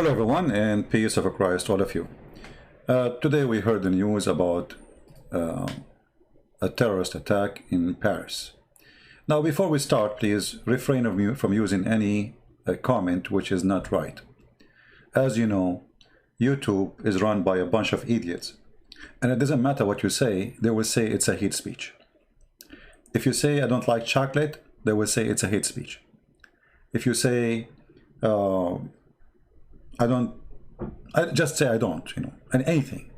Hello everyone, and peace of Christ to all of you. Today we heard the news about a terrorist attack in Paris. Now before we start, please refrain from using any comment which is not right. As you know, YouTube is run by a bunch of idiots, and it doesn't matter what you say, they will say it's a hate speech. If you say I don't like chocolate, they will say it's a hate speech. If you say I just say I don't, and anything,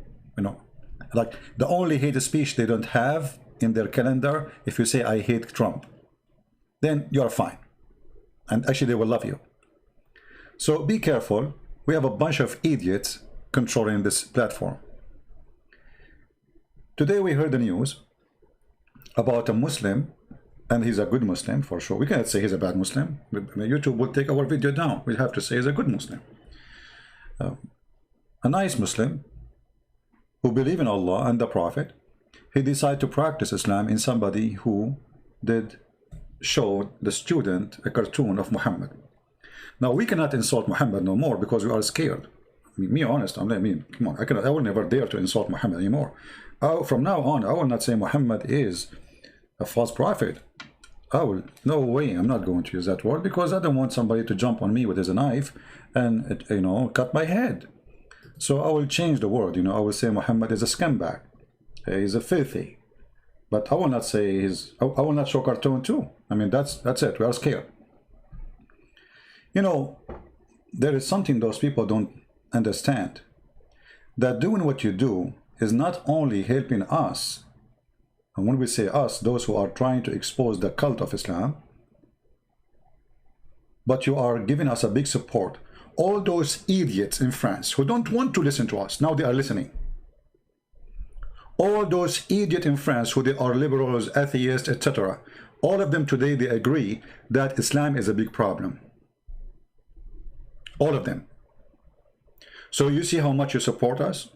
like the only hate speech they don't have in their calendar, if you say I hate Trump, then you're fine. And actually they will love you. So be careful. We have a bunch of idiots controlling this platform. Today we heard the news about a Muslim, and he's a good Muslim for sure. We cannot say he's a bad Muslim. YouTube will take our video down. We have to say he's a good Muslim. A nice Muslim who believes in Allah and the Prophet. He decided to practice Islam in somebody who did show the student a cartoon of Muhammad. Now we cannot insult Muhammad no more because we are scared. Me honest, come on, I will never dare to insult Muhammad anymore. From now on, I will not say Muhammad is a false prophet. No way, I'm not going to use that word because I don't want somebody to jump on me with his knife and cut my head. So I will change the word. I will say Muhammad is a scumbag. He's a filthy. But I will not say I will not show cartoon too. That's it. We are scared. There is something those people don't understand. That doing what you do is not only helping us. And when we say us, those who are trying to expose the cult of Islam, but you are giving us a big support. All those idiots in France who don't want to listen to us, now they are listening. All those idiots in France who they are liberals, atheists, etc. All of them today, they agree that Islam is a big problem. All of them. So you see how much you support us?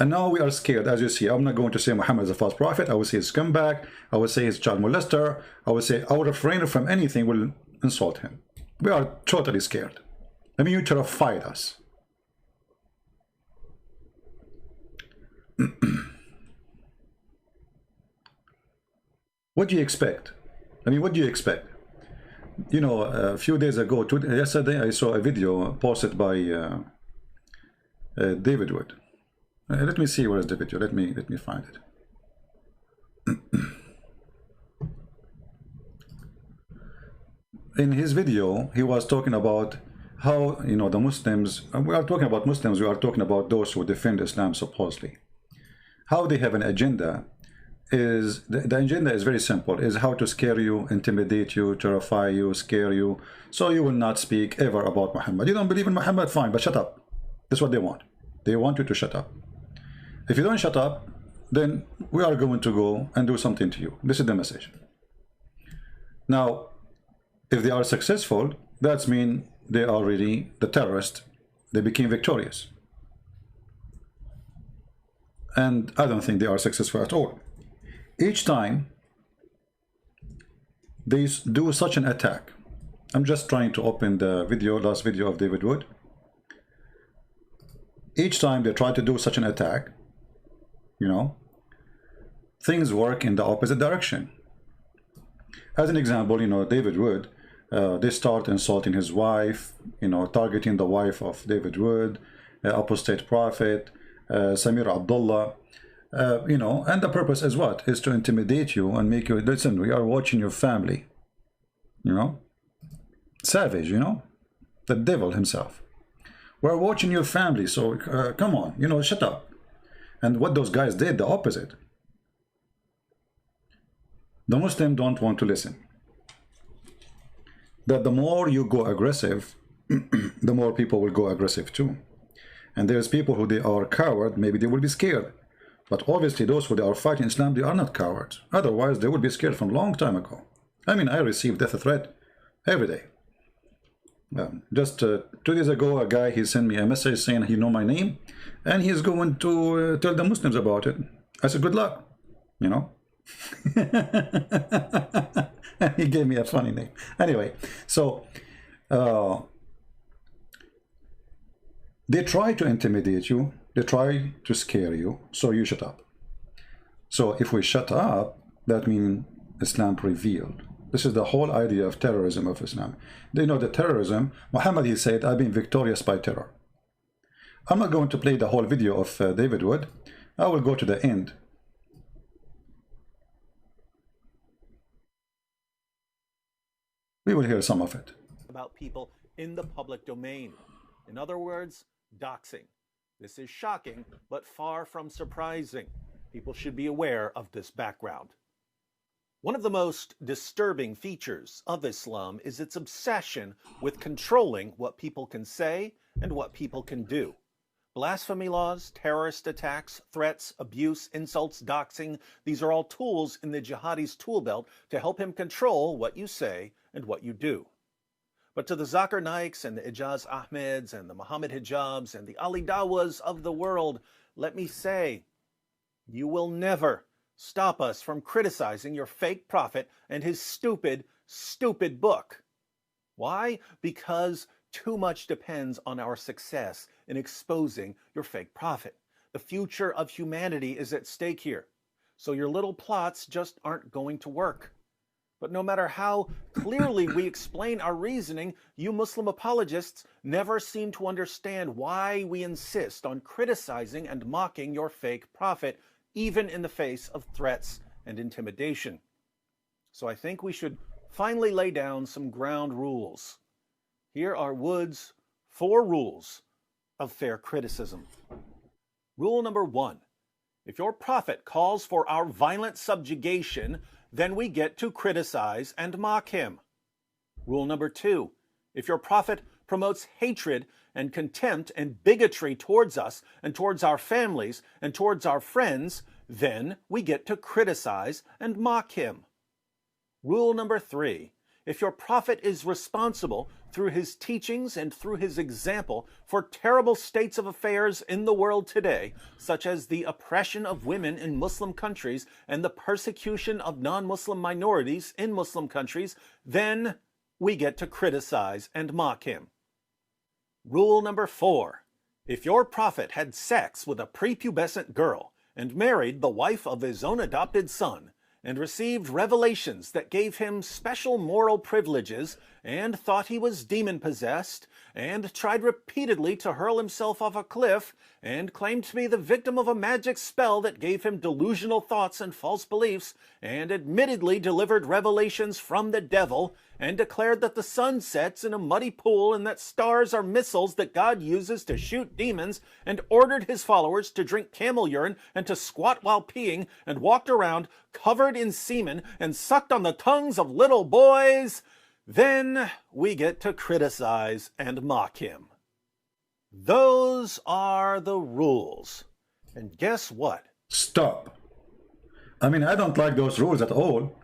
And now we are scared, as you see. I'm not going to say Muhammad is a false prophet. I will say he's a scumbag. I will say he's a child molester. I will say I will refrain from anything will insult him. We are totally scared. You terrified us. What do you expect? What do you expect? A few days ago, yesterday, I saw a video posted by David Wood. Let me see where is the video. Let me find it. In his video, he was talking about how the Muslims. We are talking about Muslims. We are talking about those who defend Islam supposedly. How they have an agenda is the agenda is very simple. Is how to scare you, intimidate you, terrify you, scare you, so you will not speak ever about Muhammad. You don't believe in Muhammad, fine, but shut up. That's what they want. They want you to shut up. If you don't shut up, then we are going to go and do something to you. This is the message. Now, if they are successful, that means they are really the terrorists. They became victorious. And I don't think they are successful at all. Each time they do such an attack, I'm just trying to open the video, last video of David Wood. Each time they try to do such an attack, things work in the opposite direction. As an example, David Wood, they start insulting his wife, targeting the wife of David Wood, apostate prophet, Samir Abdullah, and the purpose is what? Is to intimidate you and make you, listen, we are watching your family, savage, the devil himself. We're watching your family, so come on, shut up. And what those guys did, the opposite. The Muslims don't want to listen. That the more you go aggressive, the more people will go aggressive too. And there's people who they are coward, maybe they will be scared. But obviously those who they are fighting Islam, they are not cowards. Otherwise they would be scared from a long time ago. I receive death threat every day. Just 2 days ago, a guy, he sent me a message saying he know my name and he's going to tell the Muslims about it. I said, good luck, He gave me a funny name. Anyway, so They try to intimidate you, they try to scare you, so you shut up. So if we shut up, that means Islam prevailed. This is the whole idea of terrorism of Islam. They know that terrorism, Muhammad, he said, I've been victorious by terror. I'm not going to play the whole video of David Wood. I will go to the end. We will hear some of it. About people in the public domain. In other words, doxing. This is shocking, but far from surprising. People should be aware of this background. One of the most disturbing features of Islam is its obsession with controlling what people can say and what people can do. Blasphemy laws, terrorist attacks, threats, abuse, insults, doxing, these are all tools in the jihadi's tool belt to help him control what you say and what you do. But to the Zakir Naiks and the Ijaz Ahmeds and the Muhammad Hijabs and the Ali Dawas of the world, let me say, you will never stop us from criticizing your fake prophet and his stupid, stupid book. Why? Because too much depends on our success in exposing your fake prophet. The future of humanity is at stake here. So your little plots just aren't going to work. But no matter how clearly we explain our reasoning, you Muslim apologists never seem to understand why we insist on criticizing and mocking your fake prophet, even in the face of threats and intimidation. So I think we should finally lay down some ground rules. Here are Wood's 4 rules of fair criticism. Rule number 1. If your prophet calls for our violent subjugation, then we get to criticize and mock him. Rule number 2. If your prophet promotes hatred and contempt and bigotry towards us and towards our families and towards our friends, then we get to criticize and mock him. Rule number 3. If your prophet is responsible through his teachings and through his example for terrible states of affairs in the world today, such as the oppression of women in Muslim countries and the persecution of non-Muslim minorities in Muslim countries, then we get to criticize and mock him. Rule number 4. If your prophet had sex with a prepubescent girl and married the wife of his own adopted son, and received revelations that gave him special moral privileges, and thought he was demon-possessed, and tried repeatedly to hurl himself off a cliff, and claimed to be the victim of a magic spell that gave him delusional thoughts and false beliefs, and admittedly delivered revelations from the devil, and declared that the sun sets in a muddy pool and that stars are missiles that God uses to shoot demons, and ordered his followers to drink camel urine and to squat while peeing, and walked around covered in semen and sucked on the tongues of little boys, then we get to criticize and mock him. Those are the rules. And guess what? Stop. I mean, I don't like those rules at all.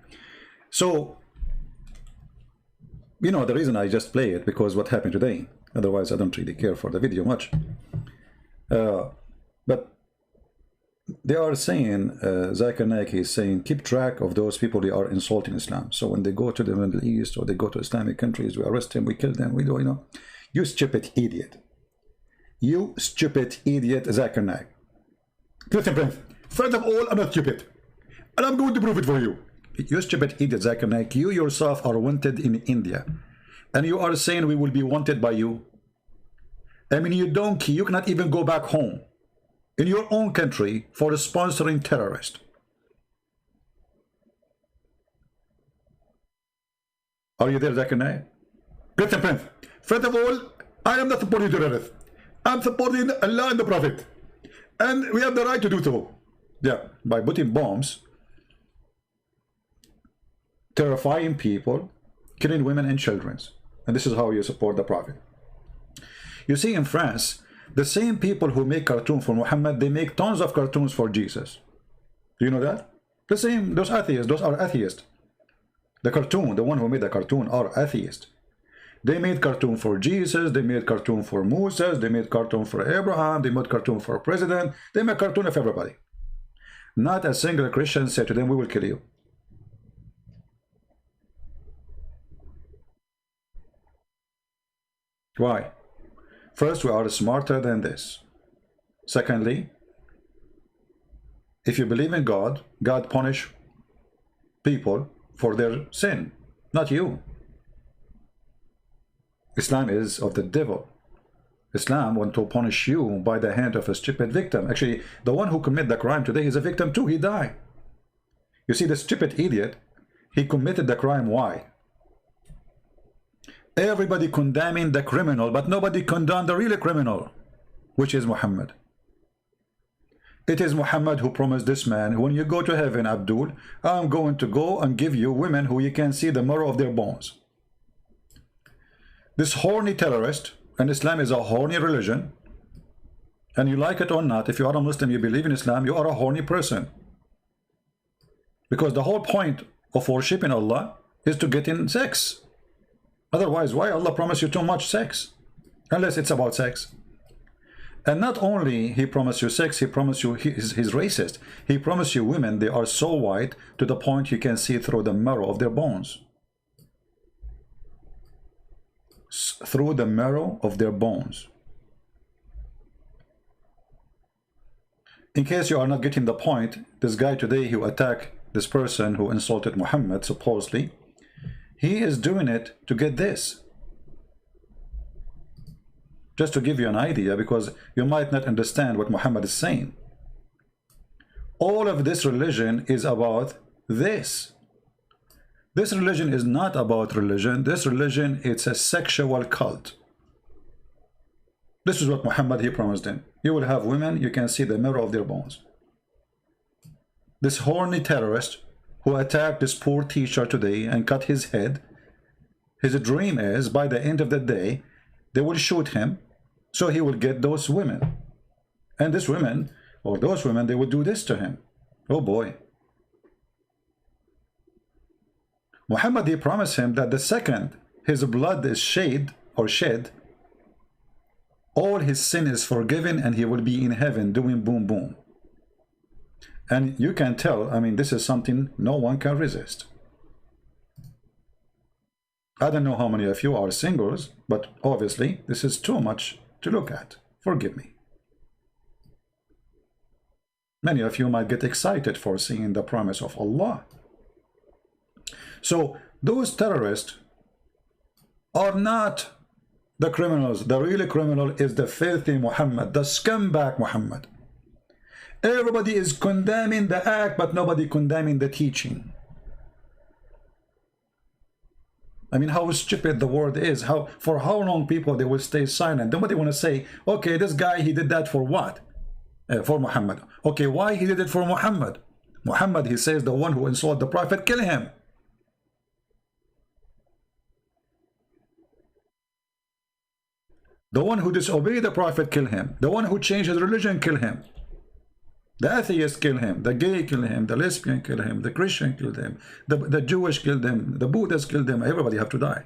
So, you know, the reason I just play it because what happened today. Otherwise, I don't really care for the video much. But they are saying, Zakir Naik is saying, keep track of those people who are insulting Islam. So when they go to the Middle East or they go to Islamic countries, we arrest them, we kill them, we do, you know. You stupid idiot. You stupid idiot, Zakir Naik. Listen, friends, first of all, I'm not stupid. And I'm going to prove it for you. You stupid idiot, Zakir Naik. You yourself are wanted in India. And you are saying we will be wanted by you. I mean, you donkey, you cannot even go back home in your own country for sponsoring terrorists. Are you there, Zakir Naik? Listen, friends. First of all, I am not supporting terrorists. I'm supporting Allah and the Prophet. And we have the right to do so. Yeah, by putting bombs, terrifying people, killing women and children. And this is how you support the Prophet. You see, in France, the same people who make cartoons for Muhammad, they make tons of cartoons for Jesus. Do you know that? The same, those atheists, those are atheists. The cartoon, the one who made the cartoon are atheists. They made cartoon for Jesus, they made cartoon for Moses, they made cartoon for Abraham, they made cartoon for a president, they made cartoon of everybody. Not a single Christian said to them, we will kill you. Why? First, we are smarter than this. Secondly, if you believe in God, God punish people for their sin, not you. Islam is of the devil. Islam want to punish you by the hand of a stupid victim. Actually, the one who committed the crime today is a victim too. He died. You see, the stupid idiot, he committed the crime. Why? Everybody condemning the criminal, but nobody condemned the real criminal, which is Muhammad. It is Muhammad who promised this man, when you go to heaven, Abdul, I'm going to go and give you women who you can see the marrow of their bones. This horny terrorist, and Islam is a horny religion, and you like it or not, if you are a Muslim, you believe in Islam, you are a horny person. Because the whole point of worshiping Allah is to get in sex. Otherwise, why Allah promise you too much sex? Unless it's about sex. And not only he promised you sex, he promised you, he's racist. He promised you women, they are so white to the point you can see through the marrow of their bones. Through the marrow of their bones. In case you are not getting the point, this guy today who attacked this person who insulted Muhammad, supposedly, he is doing it to get this. Just to give you an idea, because you might not understand what Muhammad is saying. All of this religion is about this. This religion is not about religion. This religion, it's a sexual cult. This is what Muhammad, he promised him. You will have women, you can see the marrow of their bones. This horny terrorist who attacked this poor teacher today and cut his head, his dream is, by the end of the day, they will shoot him, so he will get those women. And this women, or those women, they will do this to him. Oh boy. Muhammad, he promised him that the second his blood is shed, all his sin is forgiven and he will be in heaven doing boom boom. And you can tell, I mean, this is something no one can resist. I don't know how many of you are singles, but obviously this is too much to look at. Forgive me. Many of you might get excited for seeing the promise of Allah. So those terrorists are not the criminals. The real criminal is the filthy Muhammad, the scumbag Muhammad. Everybody is condemning the act, but nobody condemning the teaching. I mean, how stupid the world is. For how long people they will stay silent? Nobody want to say, okay, this guy, he did that for what? For Muhammad. Okay, why he did it for Muhammad? Muhammad, he says, the one who insulted the Prophet, kill him. The one who disobeyed the Prophet, kill him. The one who changed his religion, kill him. The atheist kill him, the gay kill him, the lesbian kill him, the Christian kill him, the Jewish kill them, the Buddhist kill them. Everybody have to die.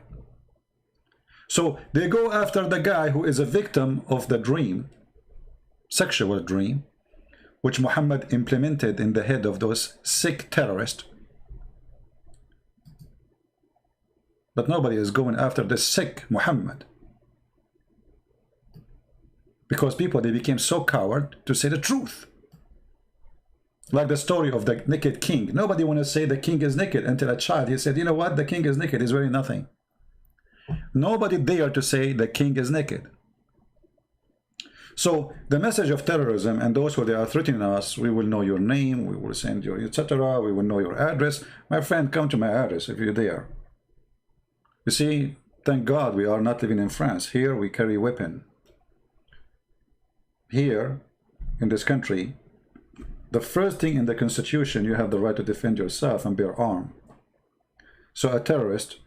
So they go after the guy who is a victim of the dream, sexual dream, which Muhammad implemented in the head of those sick terrorists. But nobody is going after the sick Muhammad. Because people, they became so coward to say the truth. Like the story of the naked king. Nobody want to say the king is naked until a child. He said, you know what? The king is naked. He's wearing nothing. Nobody dare to say the king is naked. So the message of terrorism and those who they are threatening us, we will know your name, we will send you, etc. We will know your address. My friend, come to my address if you're there. You see, thank God we are not living in France. Here we carry weapon. Here in this country, the first thing in the Constitution, you have the right to defend yourself and bear arms. So a terrorist,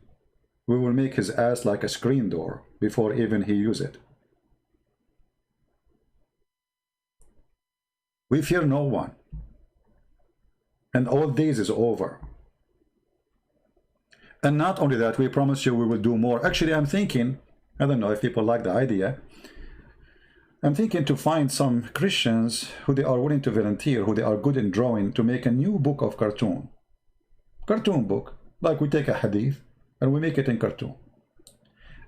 we will make his ass like a screen door before even he use it. We fear no one. And all days is over. And not only that, we promise you we will do more. Actually, I'm thinking, I don't know if people like the idea, I'm thinking to find some Christians who they are willing to volunteer, who they are good in drawing, to make a new book of cartoon. Cartoon book. Like we take a hadith and we make it in cartoon.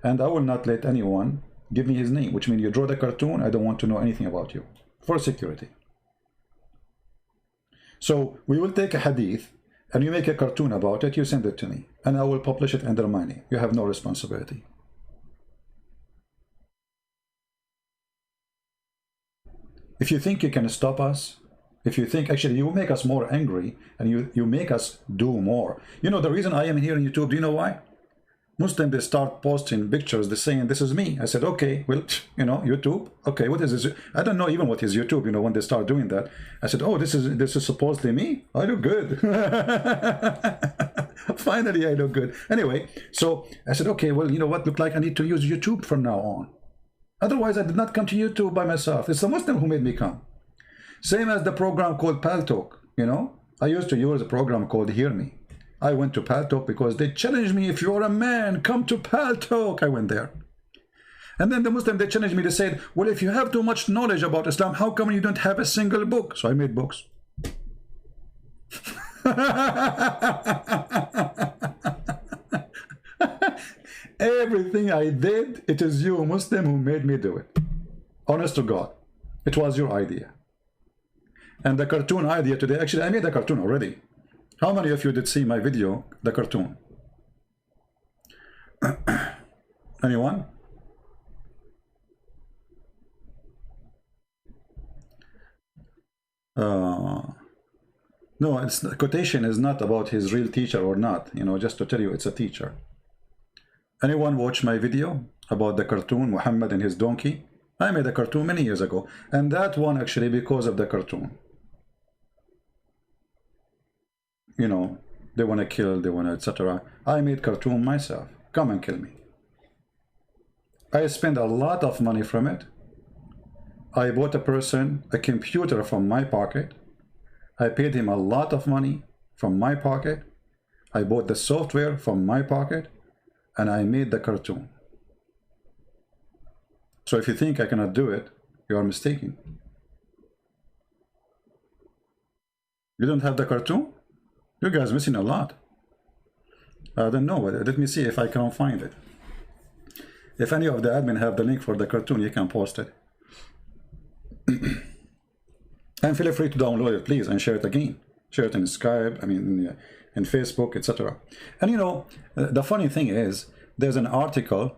And I will not let anyone Give me his name, which means you draw the cartoon, I don't want to know anything about you, for security. So we will take a hadith, and you make a cartoon about it, you send it to me, and I will publish it under my name. You have no responsibility. If you think you can stop us, if you think, actually, you make us more angry, and you make us do more. You know, the reason I am here on YouTube, do you know why? Muslims, they start posting pictures, they're saying, this is me. I said, okay, well, you know, YouTube, okay, what is this? I don't know even what is YouTube, you know, when they start doing that. I said, oh, this is supposedly me? I look good. Finally, I look good. Anyway, so I said, okay, well, you know what, look like I need to use YouTube from now on. Otherwise, I did not come to YouTube by myself. It's the Muslim who made me come. Same as the program called Paltalk, you know. I used to use a program called Hear Me. I went to Paltalk because they challenged me, if you're a man, come to Paltalk. I went there. And then the Muslim, they challenged me, they said, well, if you have too much knowledge about Islam, how come you don't have a single book? So I made books. Everything I did, it is you, Muslim, who made me do it. Honest to God, it was your idea. And the cartoon idea today, actually, I made a cartoon already. How many of you did see my video, the cartoon? Anyone? No, it's, the quotation is not about his real teacher or not, you know, just to tell you it's a teacher. Anyone watch my video about the cartoon, Muhammad and his donkey? I made a cartoon many years ago, and that one actually because of the cartoon. You know, they want to kill, they want to, etc. I made cartoon myself. Come and kill me. I spent a lot of money from it. I bought a person a computer from my pocket. I paid him a lot of money from my pocket. I bought the software from my pocket, and I made the cartoon. So if you think I cannot do it, you are mistaken. You don't have the cartoon? You guys missing a lot. I don't know. Let me see if I can find it. If any of the admin have the link for the cartoon, you can post it. And feel free to download it, please, and share it again. Share it in Skype, I mean, in Facebook, etc. And you know, the funny thing is, there's an article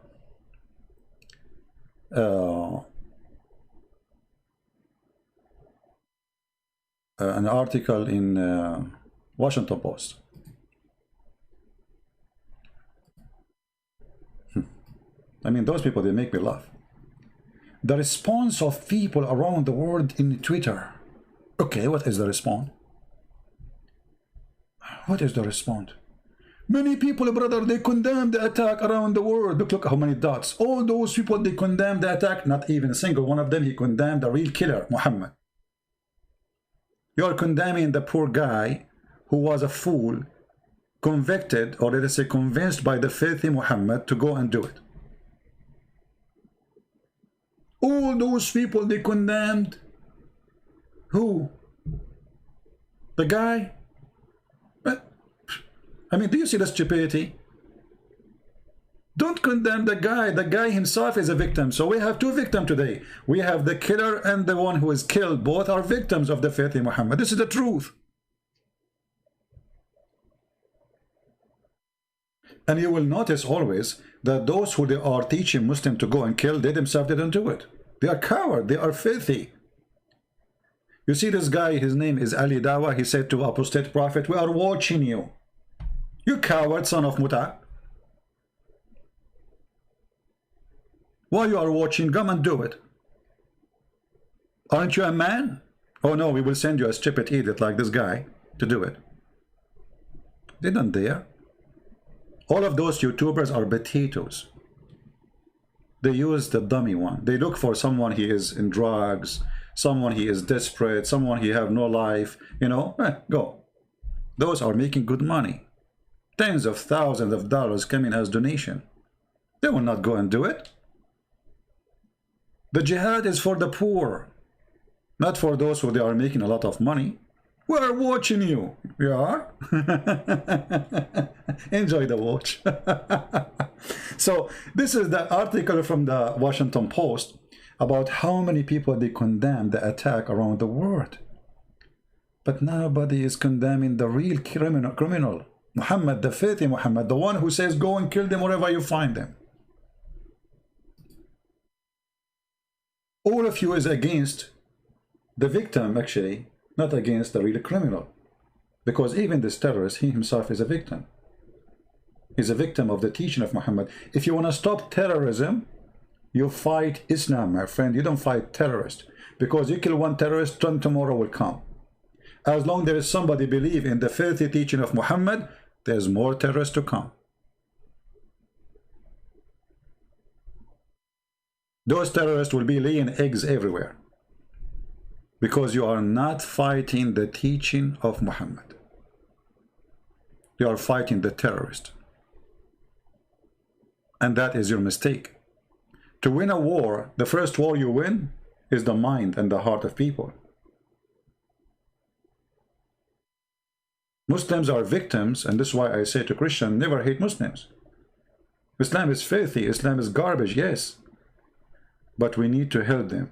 in Washington Post. I mean, those people, they make me laugh. The response of people around the world in Twitter. Okay, what is the response? What is the response? Many people, brother, they condemn the attack around the world. Look how many dots. All those people, they condemn the attack. Not even a single one of them, he condemned the real killer, Muhammad. You are condemning the poor guy who was a fool, convicted, or let us say convinced by the filthy Muhammad to go and do it. All those people, they condemned who? The guy? I mean, do you see the stupidity? Don't condemn the guy. The guy himself is a victim. So we have two victims today. We have the killer and the one who is killed. Both are victims of the filthy Muhammad. This is the truth. And you will notice always that those who they are teaching Muslims to go and kill, they themselves didn't do it. They are cowards. They are filthy. You see this guy, his name is Ali Dawa. He said to apostate prophet, we are watching you. You coward, son of Muta. While you are watching, come and do it. Aren't you a man? Oh no, we will send you a stupid idiot like this guy to do it. They don't dare. All of those YouTubers are potatoes. They use the dummy one. They look for someone he is in drugs, someone he is desperate, someone he have no life, you know, go. Those are making good money. Tens of thousands of dollars coming as donation. They will not go and do it. The jihad is for the poor, not for those who they are making a lot of money. We are watching you. You are? Enjoy the watch. So this is the article from the Washington Post about how many people they condemn the attack around the world. But nobody is condemning the real criminal. Muhammad, the faithful Muhammad, the one who says go and kill them wherever you find them. All of you is against the victim, actually, not against the real criminal. Because even this terrorist, he himself is a victim. He's a victim of the teaching of Muhammad. If you want to stop terrorism, you fight Islam, my friend. You don't fight terrorists. Because you kill one terrorist, 10 tomorrow will come. As long as there is somebody believe in the filthy teaching of Muhammad, there's more terrorists to come. Those terrorists will be laying eggs everywhere. Because you are not fighting the teaching of Muhammad. You are fighting the terrorist. And that is your mistake. To win a war, the first war you win is the mind and the heart of people. Muslims are victims, and this is why I say to Christians, never hate Muslims. Islam is filthy, Islam is garbage, yes. But we need to help them.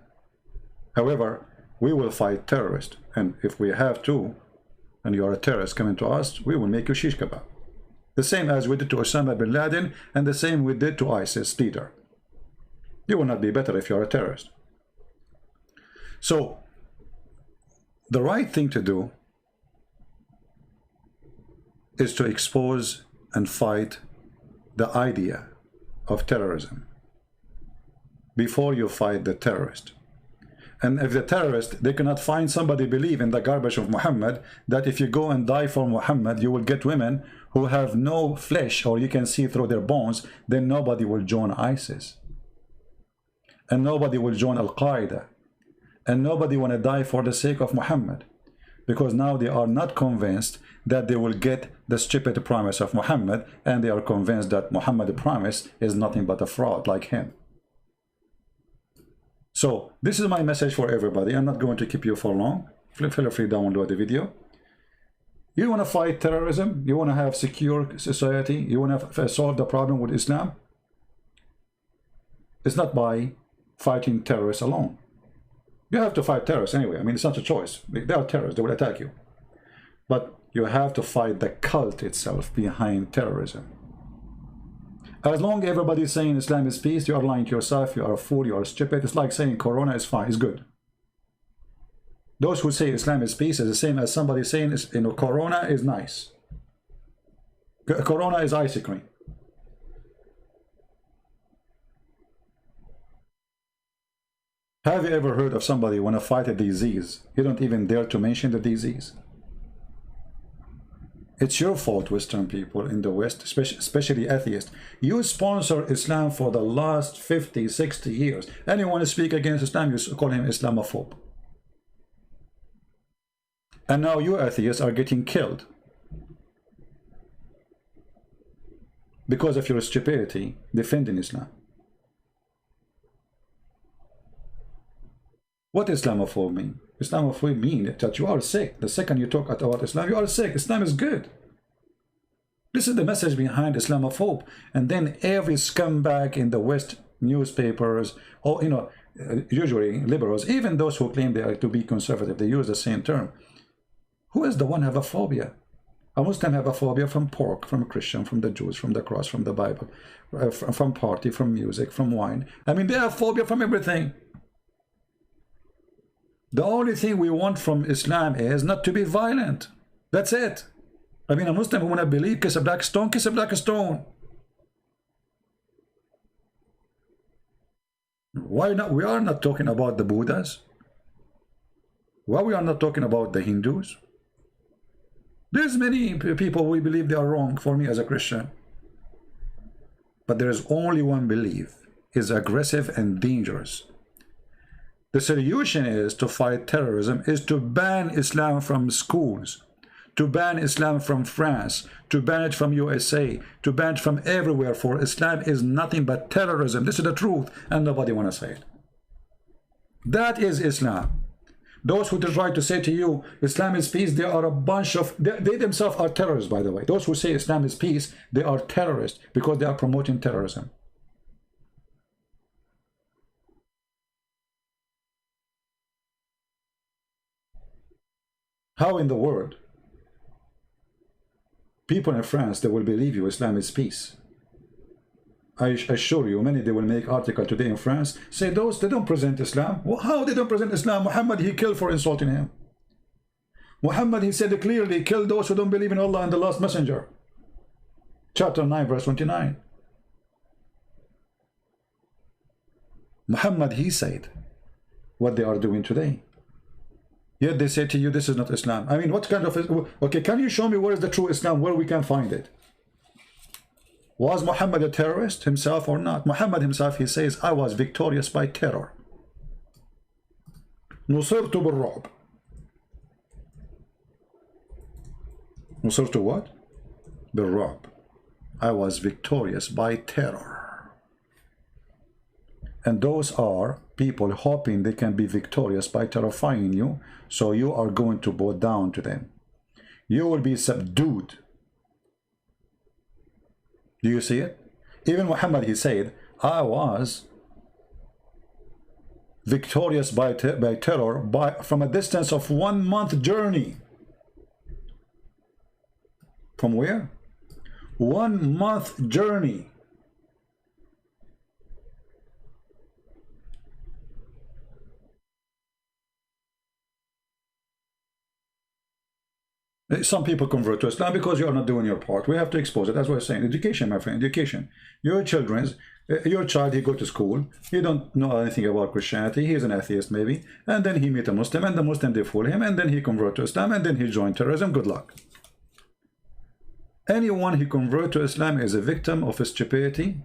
However, we will fight terrorists, and if we have to, and you are a terrorist coming to us, we will make you shish kebab. The same as we did to Osama bin Laden, and the same we did to ISIS leader. You will not be better if you are a terrorist. So, the right thing to do is to expose and fight the idea of terrorism before you fight the terrorist. And if the terrorist, they cannot find somebody believe in the garbage of Muhammad, that if you go and die for Muhammad, you will get women who have no flesh, or you can see through their bones, then nobody will join ISIS. And nobody will join Al-Qaeda. And nobody want to die for the sake of Muhammad. Because now they are not convinced that they will get the stupid promise of Muhammad, and they are convinced that Muhammad's promise is nothing but a fraud like him. So this is my message for everybody. I'm not going to keep you for long. Feel free to download the video. You want to fight terrorism? You want to have secure society? You want to solve the problem with Islam? It's not by fighting terrorists alone. You have to fight terrorists anyway. I mean, it's not a choice. They are terrorists. They will attack you. But you have to fight the cult itself behind terrorism. As long as everybody is saying Islam is peace, you are lying to yourself, you are a fool, you are stupid. It's like saying Corona is fine, is good. Those who say Islam is peace is the same as somebody saying Corona is nice. Corona is ice cream. Have you ever heard of somebody want to fight a disease? You don't even dare to mention the disease. It's your fault, Western people in the West, especially atheists. You sponsor Islam for the last 50, 60 years. Anyone who speaks against Islam, you call him Islamophobe. And now you atheists are getting killed because of your stupidity defending Islam. What Islamophobe mean? Islamophobe mean that you are sick. The second you talk about Islam, you are sick. Islam is good. This is the message behind Islamophobe. And then every scumbag in the West newspapers, or usually liberals, even those who claim they are to be conservative, they use the same term. Who is the one have a phobia? A Muslim have a phobia from pork, from a Christian, from the Jews, from the cross, from the Bible, from party, from music, from wine. I mean, they have phobia from everything. The only thing we want from Islam is not to be violent. That's it. I mean, a Muslim who want to believe, kiss a black stone, kiss a black stone. Why not? We are not talking about the Buddhas. Why we are not talking about the Hindus? There's many people we believe they are wrong, for me as a Christian. But there is only one belief, is aggressive and dangerous. The solution is to fight terrorism, is to ban Islam from schools, to ban Islam from France, to ban it from USA, to ban it from everywhere, for Islam is nothing but terrorism. This is the truth, and nobody want to say it. That is Islam. Those who try to say to you, Islam is peace, they are a bunch of, they themselves are terrorists, by the way. Those who say Islam is peace, they are terrorists because they are promoting terrorism. How in the world people in France, they will believe you Islam is peace? I assure you, many, they will make article today in France, say those, they don't present Islam. Well, how they don't present Islam? Muhammad, he killed for insulting him. Muhammad, he said clearly, kill those who don't believe in Allah and the last messenger. Chapter 9, verse 29. Muhammad, he said what they are doing today. Yet they say to you, this is not Islam. I mean, what kind of... Okay, can you show me where is the true Islam, where we can find it? Was Muhammad a terrorist himself or not? Muhammad himself, he says, I was victorious by terror. نصرت بالرعب. نصرت what? بالرعب. I was victorious by terror. And those are people hoping they can be victorious by terrifying you, so you are going to bow down to them. You will be subdued. Do you see it? Even Muhammad, he said, I was victorious by terror from a distance of 1 month journey. From where? 1 month journey. Some people convert to Islam because you are not doing your part. We have to expose it. That's what I'm saying. Education, my friend, education. Your child, he go to school. He don't know anything about Christianity. He is an atheist maybe. And then he meet a Muslim, and the Muslim, they fool him. And then he convert to Islam, and then he join terrorism. Good luck. Anyone who convert to Islam is a victim of a stupidity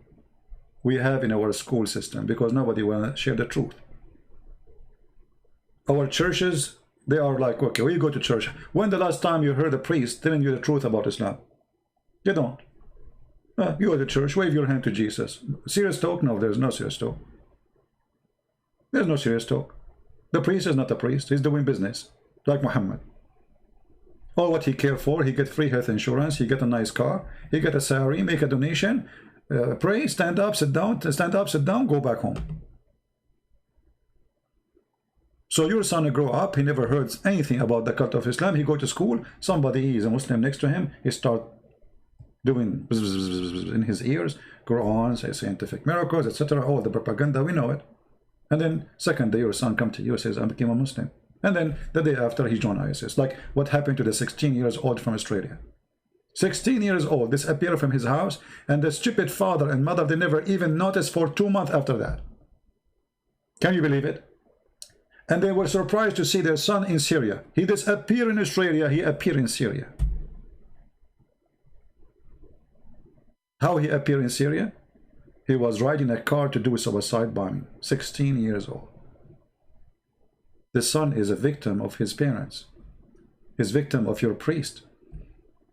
we have in our school system, because nobody will share the truth. Our churches, they are like, okay, well, you go to church. When the last time you heard a priest telling you the truth about Islam? You don't. You go to church, wave your hand to Jesus. Serious talk? No, there's no serious talk. There's no serious talk. The priest is not a priest. He's doing business, like Muhammad. All what he cared for, he get free health insurance, he get a nice car, he get a salary, make a donation, pray, stand up, sit down, go back home. So your son grow up, he never heard anything about the cult of Islam. He go to school, somebody is a Muslim next to him, he start doing in his ears, Quran, say scientific miracles, etc. All the propaganda, we know it. And then second day your son come to you and says, I became a Muslim. And then the day after he joined ISIS. Like what happened to the 16 years old from Australia. 16 years old, disappeared from his house, and the stupid father and mother, they never even noticed for 2 months after that. Can you believe it? And they were surprised to see their son in Syria. He disappeared in Australia, he appeared in Syria. How he appeared in Syria? He was riding a car to do a suicide bombing. 16 years old. The son is a victim of his parents. He's victim of your priest.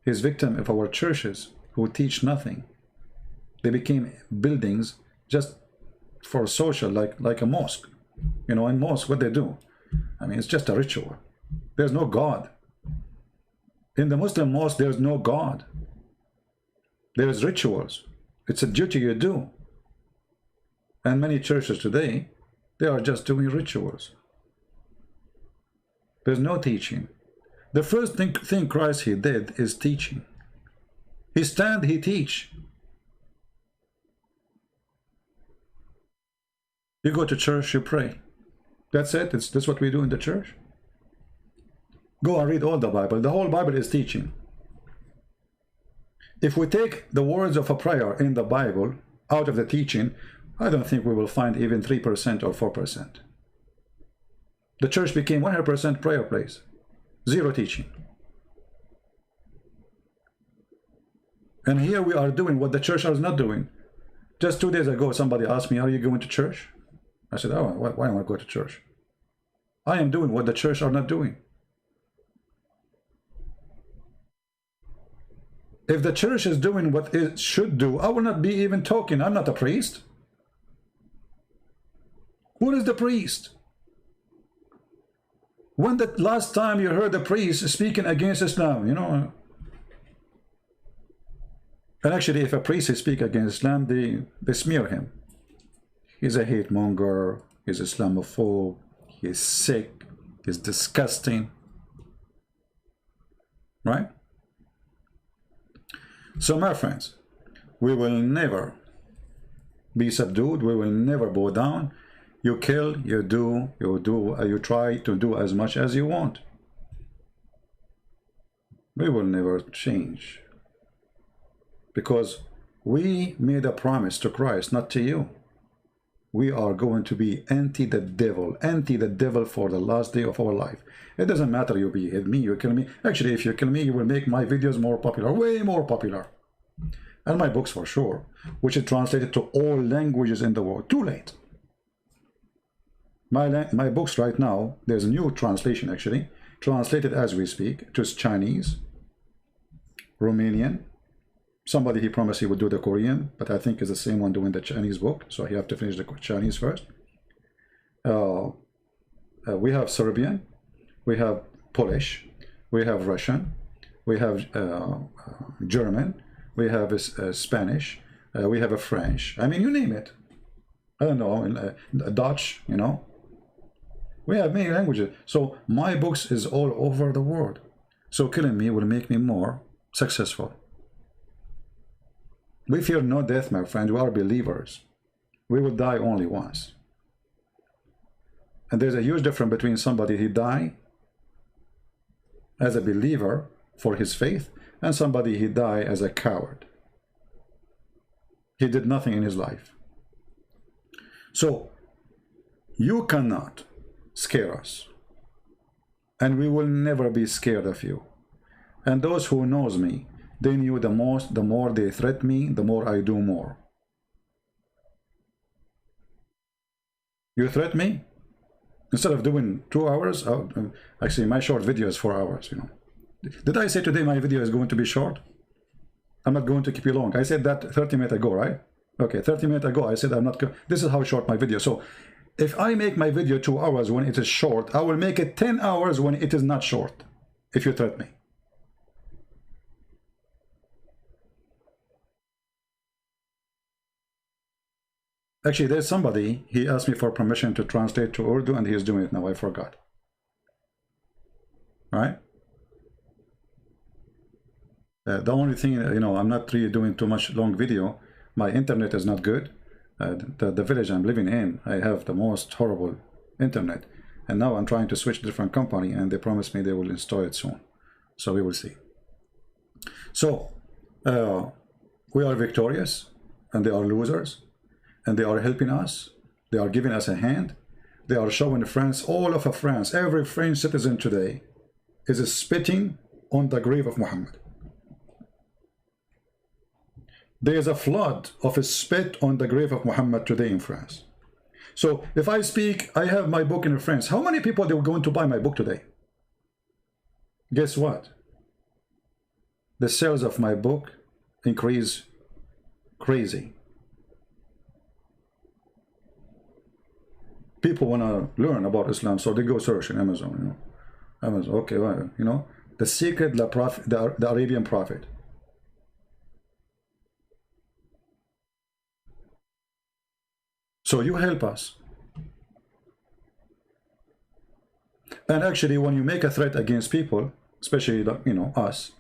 He's victim of our churches who teach nothing. They became buildings just for social, like a mosque. You know, in mosque, what they do? I mean, it's just a ritual. There's no God. In the Muslim mosque, there's no God. There's rituals. It's a duty you do. And many churches today, they are just doing rituals. There's no teaching. The first thing Christ he did is teaching. He stand, he teach. You go to church, you pray. That's it. That's what we do in the church. Go and read all the Bible. The whole Bible is teaching. If we take the words of a prayer in the Bible out of the teaching, I don't think we will find even 3% or 4%. The church became 100% prayer place. Zero teaching. And here we are doing what the church is not doing. Just 2 days ago, somebody asked me, are you going to church? I said, oh, why don't I go to church? I am doing what the church are not doing. If the church is doing what it should do, I will not be even talking. I'm not a priest. Who is the priest? When the last time you heard a priest speaking against Islam, you know? And actually, if a priest speaks against Islam, they smear him. He's a hate monger, he's Islamophobe, he's sick, he's disgusting. right? So my friends, we will never be subdued. We will never bow down. You kill, you try to do as much as you want. We will never change, because we made a promise to Christ, not to you. We are going to be anti the devil for the last day of our life. It doesn't matter, you behead me, you kill me. Actually, if you kill me, you will make my videos more popular, way more popular. And my books for sure, which is translated to all languages in the world. Too late. My books right now, there's a new translation actually, translated as we speak, to Chinese, Romanian. Somebody, he promised he would do the Korean, but I think it's the same one doing the Chinese book, so he have to finish the Chinese first. We have Serbian, we have Polish, we have Russian, we have German, we have Spanish, we have a French. I mean, you name it. I don't know, Dutch, you know. We have many languages. So my books is all over the world. So killing me will make me more successful. We fear no death, my friend. We are believers. We will die only once. And there's a huge difference between somebody who died as a believer for his faith and somebody who died as a coward. He did nothing in his life. So you cannot scare us, and we will never be scared of you. And those who knows me, they knew the more they threat me, the more I do more. You threat me, instead of doing 2 hours, actually my short video is 4 hours, you know. Did I say today my video is going to be short? I'm not going to keep you long. I said that 30 minutes ago, right? Okay, 30 minutes ago I said I'm not going. This is how short my video. So if I make my video 2 hours when it is short, I will make it 10 hours when it is not short, if you threat me. Actually, there's somebody, he asked me for permission to translate to Urdu, and he's doing it now. I forgot. Right? The only thing, you know, I'm not really doing too much long video. My internet is not good. The village I'm living in, I have the most horrible internet. And now I'm trying to switch different company, and they promised me they will install it soon. So we will see. So, we are victorious, and they are losers. And they are helping us. They are giving us a hand. They are showing France, all of France, every French citizen today is spitting on the grave of Muhammad. There is a flood of spit on the grave of Muhammad today in France. So if I speak, I have my book in France. How many people are going to buy my book today? Guess what? The sales of my book increase crazy. People want to learn about Islam, so they go search in Amazon, you know. Amazon, okay, well, you know, the secret, the Arabian prophet. So you help us. And actually, when you make a threat against people, especially, you know, us,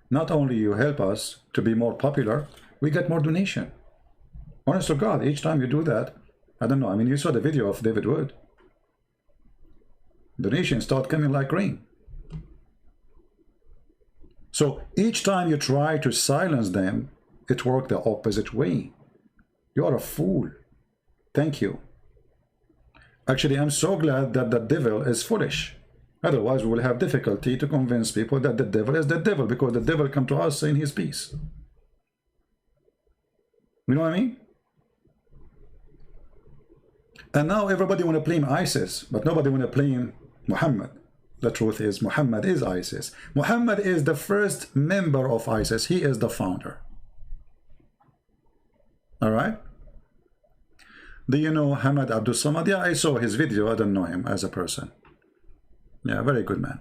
not only you help us to be more popular, we get more donation. Honest to God, each time you do that, I don't know, I mean, you saw the video of David Wood. Donations start coming like rain. So each time you try to silence them, it works the opposite way. You are a fool. Thank you. Actually, I'm so glad that the devil is foolish. Otherwise, we will have difficulty to convince people that the devil is the devil, because the devil come to us saying his peace. You know what I mean? And now everybody want to blame ISIS, but nobody want to blame Muhammad. The truth is, Muhammad is ISIS. Muhammad is the first member of ISIS. He is the founder. All right? Do you know Hamad Abdul Samad? Yeah, I saw his video. I don't know him as a person. Yeah, very good man.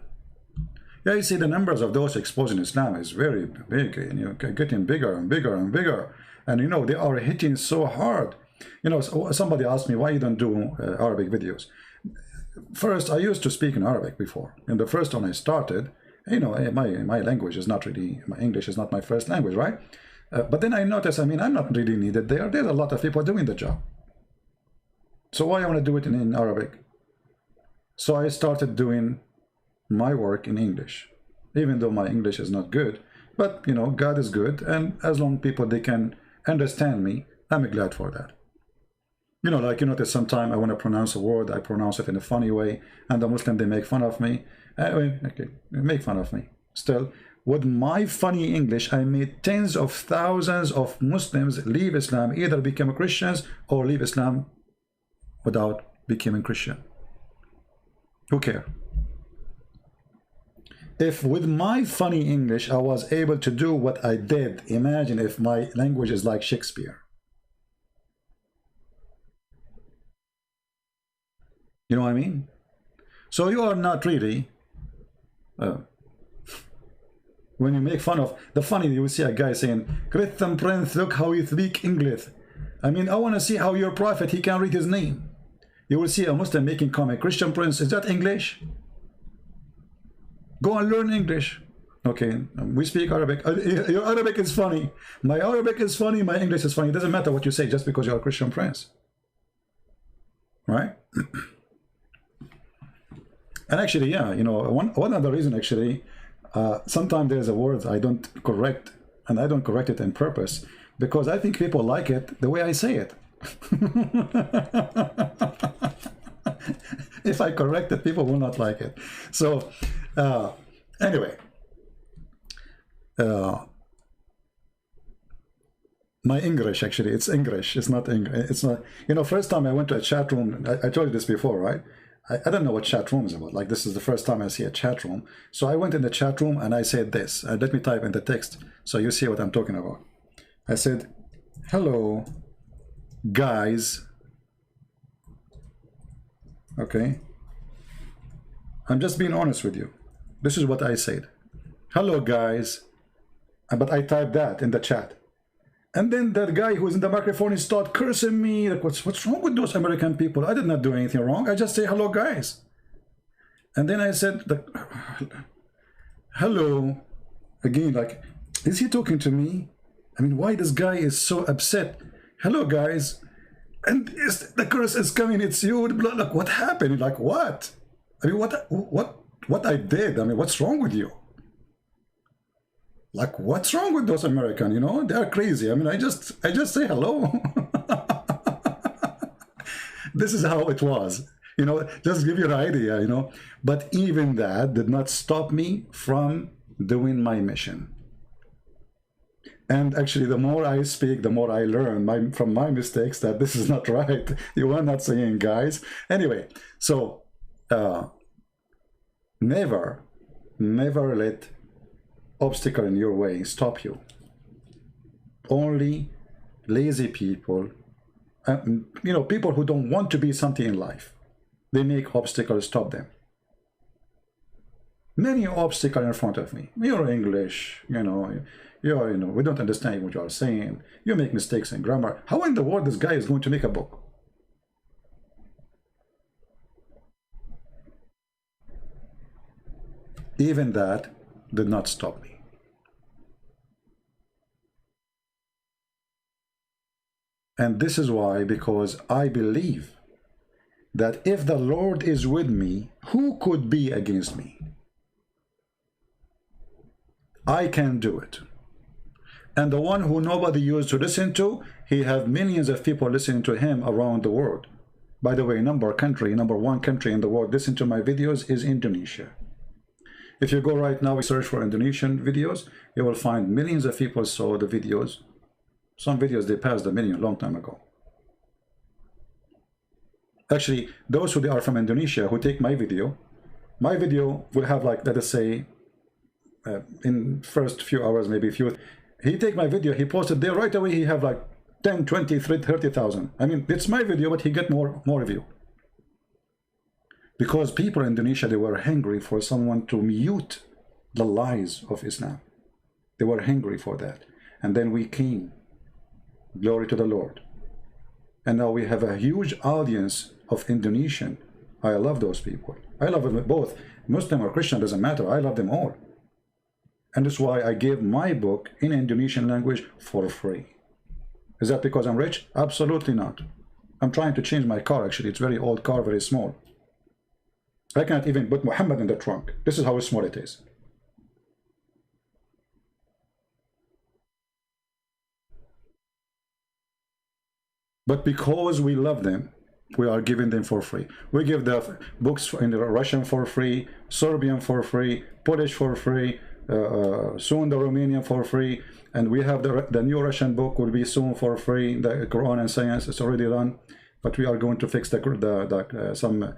Yeah, you see the numbers of those exposing Islam is very big, and you're getting bigger and bigger and bigger. And you know, they are hitting so hard. You know, somebody asked me why you don't do Arabic videos. First, I used to speak in Arabic before. And the first one I started, You know, my language is not really, my English is not my first language, right? But then I noticed, I mean, I'm not really needed there. There's a lot of people doing the job. So why I want to do it in Arabic? So I started doing my work in English, even though my English is not good. But, you know, God is good, and as long as people, they can understand me, I'm glad for that. You know, like, you notice sometimes I want to pronounce a word, I pronounce it in a funny way, and the Muslim, they make fun of me. Anyway, okay, make fun of me. Still, with my funny English, I made tens of thousands of Muslims leave Islam, either become Christians or leave Islam without becoming Christian. Who cares? If with my funny English I was able to do what I did, imagine if my language is like Shakespeare. You know what I mean? So you are not really, when you make fun of, the funny, you will see a guy saying, Christian Prince, look how you speak English. I mean, I want to see how your prophet, he can read his name. You will see a Muslim making comment, Christian Prince, is that English? Go and learn English. Okay, we speak Arabic. Your Arabic is funny. My Arabic is funny, my English is funny. It doesn't matter what you say just because you're a Christian Prince. Right? And actually, yeah, you know, one other reason actually, sometimes there's a word I don't correct, and I don't correct it on purpose, because I think people like it the way I say it. If I correct it, people will not like it. So, anyway, my English, actually, it's English. It's not English. It's not, you know, first time I went to a chat room, I told you this before, right? I don't know what chat room is about. Like, this is the first time I see a chat room. So I went in the chat room and I said this. Let me type in the text so you see what I'm talking about. I said, hello, guys. Okay. I'm just being honest with you. This is what I said. Hello, guys. But I typed that in the chat. And then that guy who was in the microphone, he started cursing me. Like, what's wrong with those American people? I did not do anything wrong. I just say, hello, guys. And then I said, hello. Again, like, is he talking to me? I mean, why this guy is so upset? Hello, guys. And the curse is coming. It's you. Like, what happened? Like, what? I mean, what I did? I mean, what's wrong with you? Like, what's wrong with those Americans? You know, they're crazy. I mean, I just say hello. This is how it was. You know, just give you an idea, you know. But even that did not stop me from doing my mission. And actually, the more I speak, the more I learn from my mistakes that this is not right. You are not saying, guys. Anyway, so never let obstacle in your way stop you. Only lazy people, you know, people who don't want to be something in life, they make obstacles stop them. Many obstacles in front of me. You're English, you know, we don't understand what you are saying. You make mistakes in grammar. How in the world this guy is going to make a book? Even that did not stop me. And this is why, because I believe that if the Lord is with me, who could be against me? I can do it. And the one who nobody used to listen to, he have millions of people listening to him around the world. By the way, number one country in the world listen to my videos is Indonesia. If you go right now, search for Indonesian videos, you will find millions of people saw the videos. Some videos, they passed a million a long time ago. Actually, those who are from Indonesia who take my video will have, like, let us say, in first few hours, maybe he take my video, he posted there right away, he have like 10, 20, 30,000. I mean, it's my video, but he get more view. Because people in Indonesia, they were hungry for someone to mute the lies of Islam. They were hungry for that. And then we came. Glory to the Lord. And now we have a huge audience of Indonesian. I love those people. I love them both. Muslim or Christian, doesn't matter. I love them all. And that's why I gave my book in Indonesian language for free. Is that because I'm rich? Absolutely not. I'm trying to change my car, actually. It's a very old car, very small. I can't even put Muhammad in the trunk. This is how small it is. But because we love them, we are giving them for free. We give the books in Russian for free, Serbian for free, Polish for free, soon the Romanian for free, and we have the new Russian book will be soon for free. The Quran and Science is already done, but we are going to fix some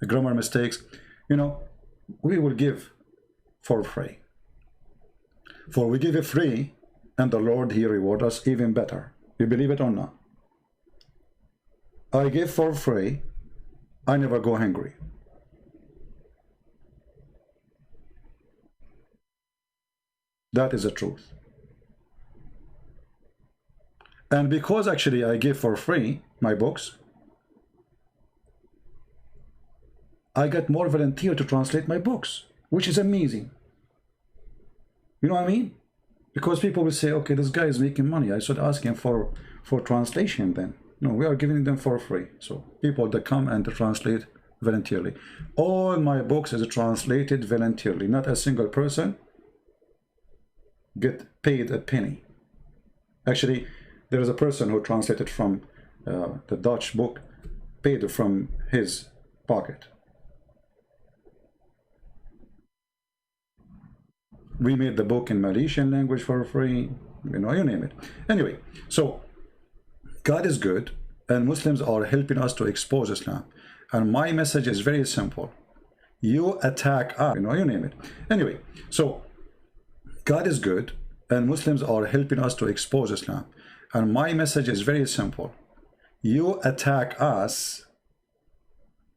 grammar mistakes. You know, we will give for free. For we give it free, and the Lord, He reward us even better. You believe it or not? I give for free. I never go hungry. That is the truth. And because actually I give for free my books, I get more volunteer to translate my books, which is amazing. You know what I mean? Because people will say, okay, this guy is making money. I should ask him for translation then. No, we are giving them for free. So people that come and translate voluntarily. All my books is translated voluntarily. Not a single person get paid a penny. Actually, there is a person who translated from the Dutch book, paid from his pocket. We made the book in Malaysian language for free. You know, you name it. Anyway, so God is good, and Muslims are helping us to expose Islam. And my message is very simple. You attack us, you know, you name it. Anyway, so God is good, and Muslims are helping us to expose Islam. And my message is very simple. You attack us,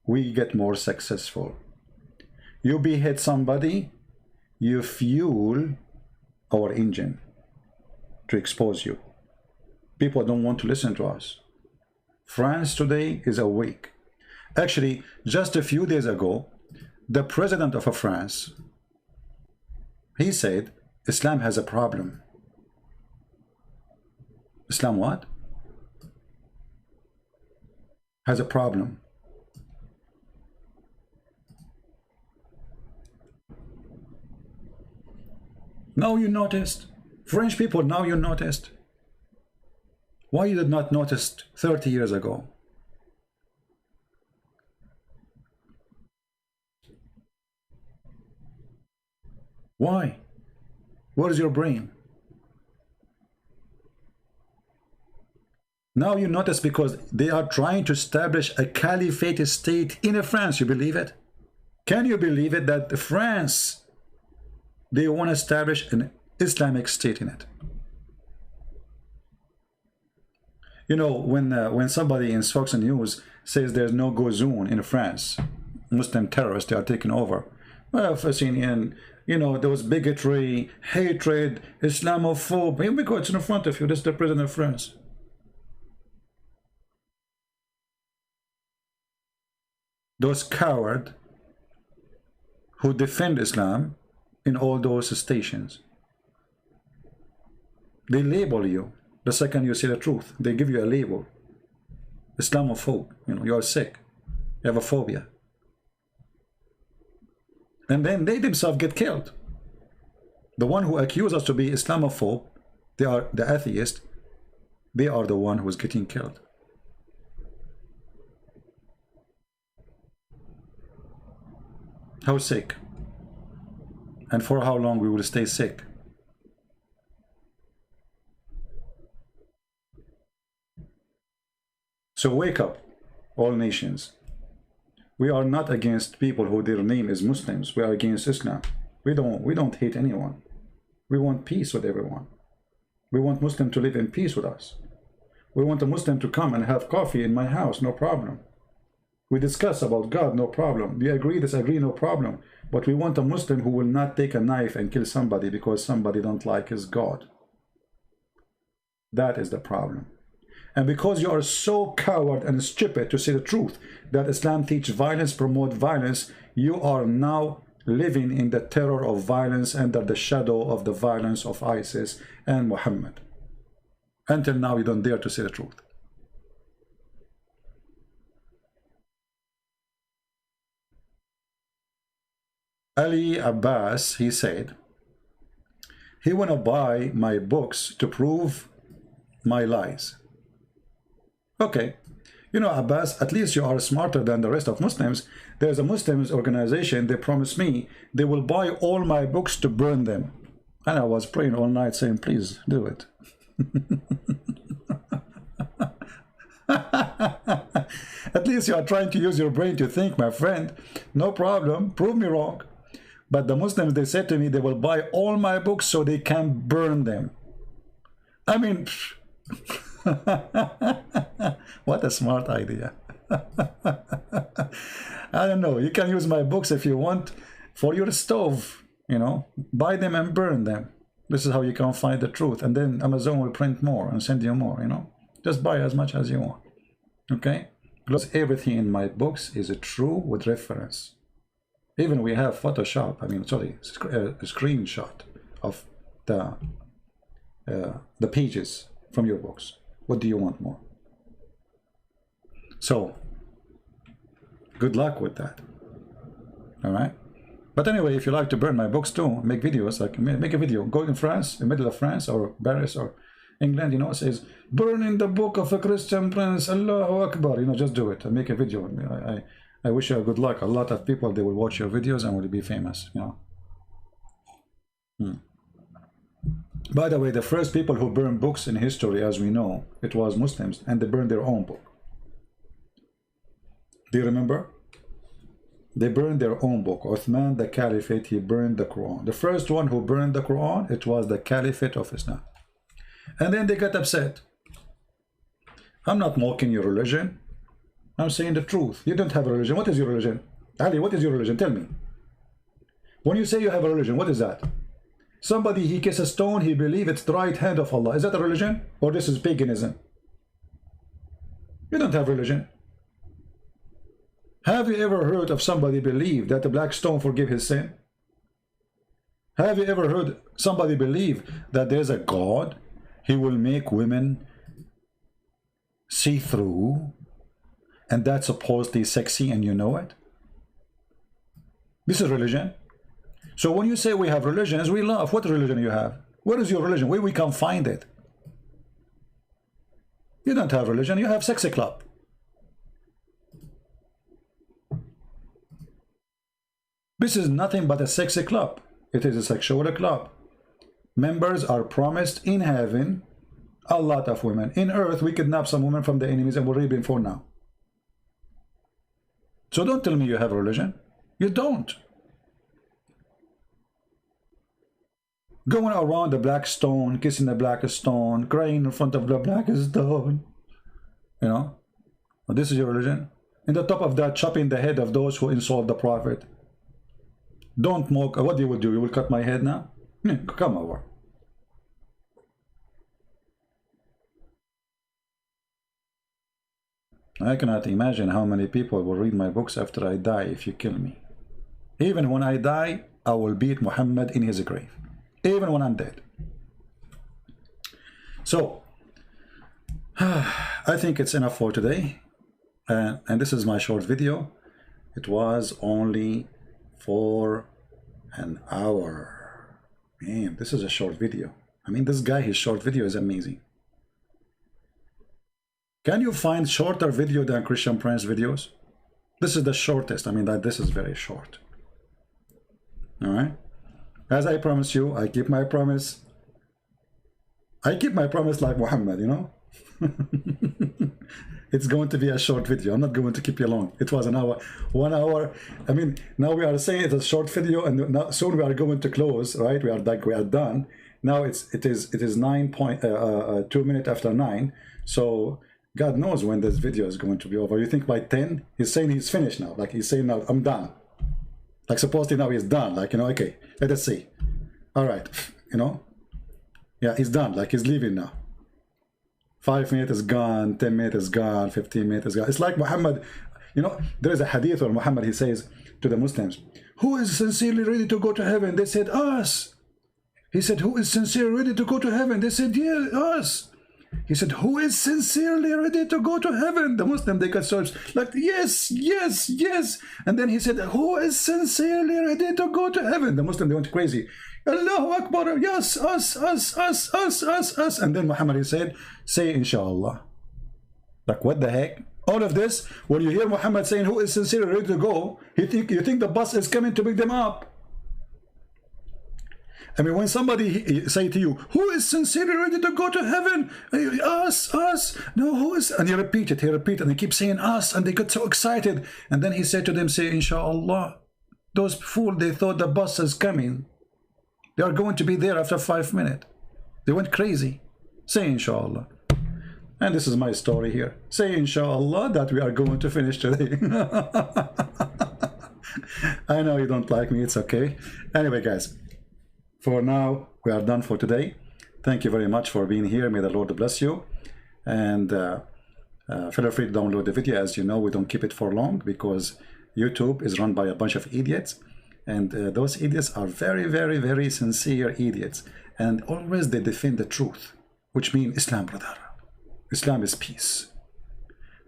we get more successful. You behead somebody, you fuel our engine to expose you. People don't want to listen to us. France today is awake. Actually, just a few days ago, the president of France, he said, Islam has a problem. Islam what? Has a problem. Now you noticed. French people, now you noticed. Why you did not notice 30 years ago? Why? What is your brain? Now you notice because they are trying to establish a caliphate state in France. You believe it? Can you believe it that France, they want to establish an Islamic state in it? You know, when somebody in Fox News says there's no go zone in France, Muslim terrorists, they are taking over. Well, Fassinian, you know, there was bigotry, hatred, Islamophobia. Because it's in front of you. This is the president of France. Those cowards who defend Islam in all those stations, they label you. The second you say the truth, they give you a label. Islamophobe, you know, you are sick. You have a phobia. And then they themselves get killed. The one who accuse us to be Islamophobe, they are the atheist, they are the one who is getting killed. How sick? And for how long we will stay sick? So wake up, all nations. We are not against people who their name is Muslims. We are against Islam. We don't hate anyone. We want peace with everyone. We want Muslim to live in peace with us. We want a Muslim to come and have coffee in my house, no problem. We discuss about God, no problem. We agree, disagree, no problem. But we want a Muslim who will not take a knife and kill somebody because somebody don't like his God. That is the problem. And because you are so coward and stupid to say the truth, that Islam teaches violence, promote violence, you are now living in the terror of violence under the shadow of the violence of ISIS and Muhammad. Until now, you don't dare to say the truth. Ali Abbas, he said, he wanna buy my books to prove my lies. Okay, you know, Abbas, at least you are smarter than the rest of Muslims. There's a Muslims organization, they promised me they will buy all my books to burn them. And I was praying all night saying, please do it. At least you are trying to use your brain to think, my friend. No problem, prove me wrong. But the Muslims, they said to me, they will buy all my books so they can burn them. I mean, what a smart idea. I don't know, you can use my books if you want for your stove, you know, buy them and burn them. This is how you can find the truth. And then Amazon will print more and send you more, you know. Just buy as much as you want, okay? Because everything in my books is true with reference. Even we have Photoshop, I mean, sorry, a screenshot of the pages from your books. What do you want more? So, good luck with that. All right? But anyway, if you like to burn my books too, make videos, like make a video, go in France, in the middle of France or Paris or England, you know, it says, burning the book of a Christian prince, Allahu Akbar, you know, just do it and make a video. I wish you good luck. A lot of people, they will watch your videos and will be famous, you know. By the way, the first people who burned books in history, as we know, it was Muslims, and they burned their own book. Do you remember? They burned their own book. Uthman, the Caliphate, he burned the Quran. The first one who burned the Quran, it was the Caliphate of Islam. And then they got upset. I'm not mocking your religion. I'm saying the truth. You don't have a religion. What is your religion? Ali, what is your religion? Tell me. When you say you have a religion, what is that? Somebody, he kisses a stone, he believes it's the right hand of Allah. Is that a religion? Or this is paganism? You don't have religion. Have you ever heard of somebody believe that the black stone forgive his sin? Have you ever heard somebody believe that there's a God? He will make women see through, and that's supposedly sexy and you know it? This is religion. So when you say we have religions, we laugh. What religion you have? Where is your religion? Where we can find it? You don't have religion, you have sexy club. This is nothing but a sexy club. It is a sexual club. Members are promised in heaven a lot of women. In earth, we kidnap some women from the enemies and we're raping for now. So don't tell me you have a religion. You don't. Going around the black stone, kissing the black stone, crying in front of the black stone. You know? Well, this is your religion. In the top of that, chopping the head of those who insult the Prophet. Don't mock. What you will do? You will cut my head now? Come over. I cannot imagine how many people will read my books after I die if you kill me. Even when I die, I will beat Muhammad in his grave. Even when I'm dead. So, I think it's enough for today. And this is my short video. It was only for an hour. Man, this is a short video. I mean, this guy, his short video is amazing. Can you find shorter video than Christian Prince videos? This is the shortest. I mean, this is very short. All right. As I promised you, I keep my promise. I keep my promise like Muhammad, you know. It's going to be a short video. I'm not going to keep you long. It was an hour, 1 hour. I mean, now we are saying it's a short video, and now, soon we are going to close, right? We are done. Now it is 2 minutes after 9. So God knows when this video is going to be over. You think by 10? He's saying he's finished now. Like he's saying now, I'm done. Like supposedly now he's done. Like, you know, okay, let us see. All right, you know. Yeah, he's done. Like he's leaving now. 5 minutes is gone, 10 minutes is gone, 15 minutes is gone. It's like Muhammad, you know, there is a hadith where Muhammad, he says to the Muslims, who is sincerely ready to go to heaven? They said, us. He said, who is sincerely ready to go to heaven? They said, yeah, us. He said, who is sincerely ready to go to heaven? The Muslim, they got so like, yes, yes, yes. And then he said, who is sincerely ready to go to heaven? The Muslim, they went crazy. Allahu Akbar, yes, us. And then Muhammad, he said, say inshallah. Like, what the heck? All of this, when you hear Muhammad saying, who is sincerely ready to go, you think the bus is coming to pick them up. I mean, when somebody say to you, who is sincerely ready to go to heaven? Us. No, who is? And he repeat it, and he keeps saying us, and they got so excited. And then he said to them, say, inshallah. Those fools, they thought the bus is coming. They are going to be there after 5 minutes. They went crazy. Say, inshallah. And this is my story here. Say, inshallah, that we are going to finish today. I know you don't like me, it's okay. Anyway, guys. For now, we are done for today. Thank you very much for being here. May the Lord bless you. And feel free to download the video. As you know, we don't keep it for long because YouTube is run by a bunch of idiots. And those idiots are very, very, very sincere idiots. And always they defend the truth, which means Islam, brother. Islam is peace.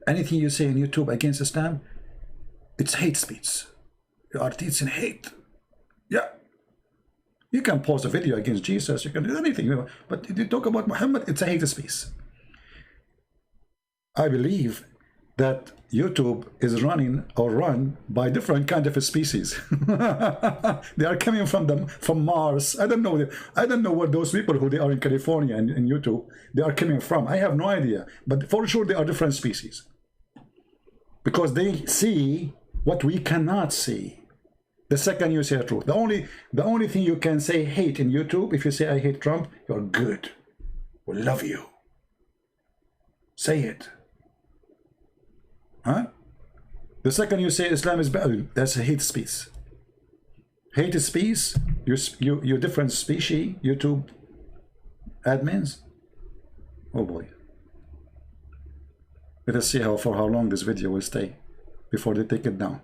Anything you say on YouTube against Islam, it's hate speech. You are teaching hate. Yeah. You can post a video against Jesus, you can do anything, but if you talk about Muhammad, it's a hate speech. I believe that YouTube is run by different kind of species. They are coming from Mars. I don't know what those people who they are in California and in YouTube, they are coming from. I have no idea, but for sure they are different species. Because they see what we cannot see. The second you say the truth, the only thing you can say hate in YouTube, if you say I hate Trump, you're good. We love you. Say it. Huh? The second you say Islam is bad, that's a hate speech. Hate speech, you different species, YouTube admins. Oh boy. Let us see for how long this video will stay before they take it down.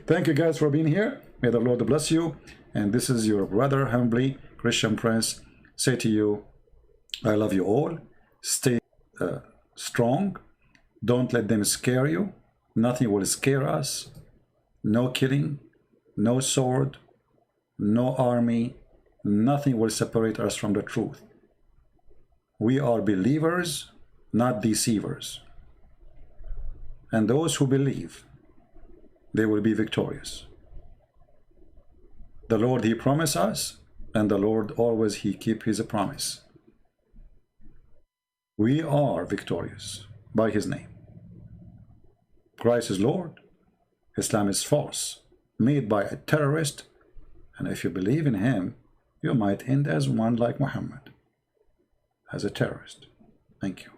Thank you guys for being here. May the Lord bless you. And this is your brother, humbly, Christian Prince, say to you, I love you all. Stay strong. Don't let them scare you. Nothing will scare us. No killing, no sword, no army. Nothing will separate us from the truth. We are believers, not deceivers. And those who believe, they will be victorious. The Lord, he promised us, and the Lord always, he keep his promise. We are victorious by his name. Christ is Lord. Islam is false, made by a terrorist. And if you believe in him, you might end as one like Muhammad, as a terrorist. Thank you.